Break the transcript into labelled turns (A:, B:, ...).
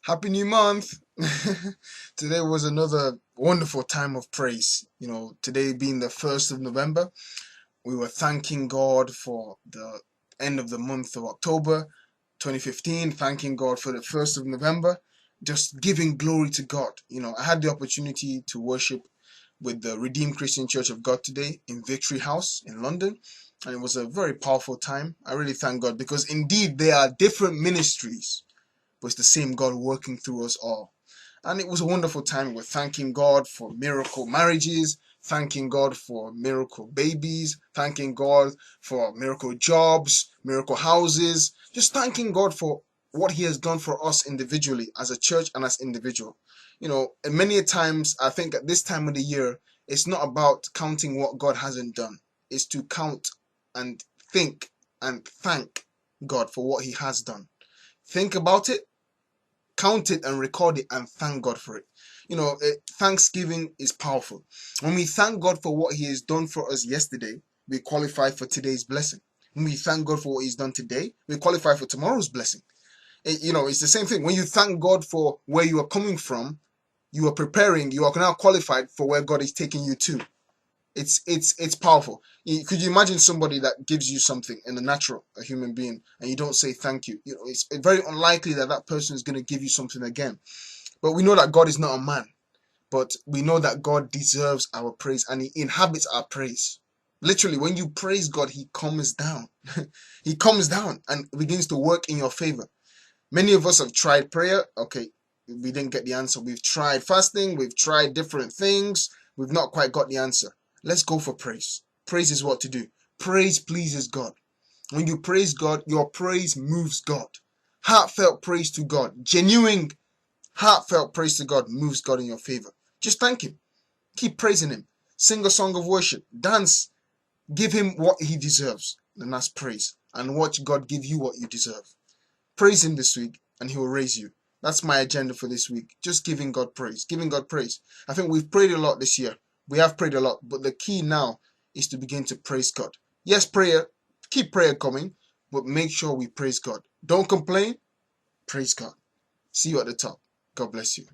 A: Happy New Month! Today was another wonderful time of praise. Today being the 1st of November, we were thanking God for the end of the month of October 2015, thanking God for the 1st of November, just giving glory to God. I had the opportunity to worship with the Redeemed Christian Church of God today in Victory House in London, and it was a very powerful time. I really thank God because indeed there are different ministries, but it's the same God working through us all. And it was a wonderful time. We're thanking God for miracle marriages, thanking God for miracle babies, thanking God for miracle jobs, miracle houses, just thanking God for what He has done for us individually as a church and as individual. And many times I think at this time of the year, it's not about counting what God hasn't done. It's to count and think and thank God for what He has done. Think about it, count it and record it and thank God for it. Thanksgiving is powerful. When we thank God for what He has done for us yesterday, we qualify for today's blessing. When we thank God for what He's done today, we qualify for tomorrow's blessing. It's the same thing. When you thank God for where you are coming from, you are preparing, you are now qualified for where God is taking you to. It's powerful. Could you imagine somebody that gives you something in the natural, a human being, and you don't say thank you? It's very unlikely that that person is going to give you something again. But we know that God is not a man, but we know that God deserves our praise and He inhabits our praise. Literally, when you praise God, He comes down. He comes down and begins to work in your favor. Many of us have tried prayer. Okay, we didn't get the answer. We've tried fasting. We've tried different things. We've not quite got the answer. Let's go for praise. Praise is what to do. Praise pleases God. When you praise God, your praise moves God. Heartfelt praise to God. Genuine, heartfelt praise to God moves God in your favor. Just thank Him. Keep praising Him. Sing a song of worship. Dance. Give Him what He deserves. And that's praise. And watch God give you what you deserve. Praise Him this week and He will raise you. That's my agenda for this week. Just giving God praise. Giving God praise. I think we've prayed a lot this year. We have prayed a lot. But the key now is to begin to praise God. Yes, prayer. Keep prayer coming. But make sure we praise God. Don't complain. Praise God. See you at the top. God bless you.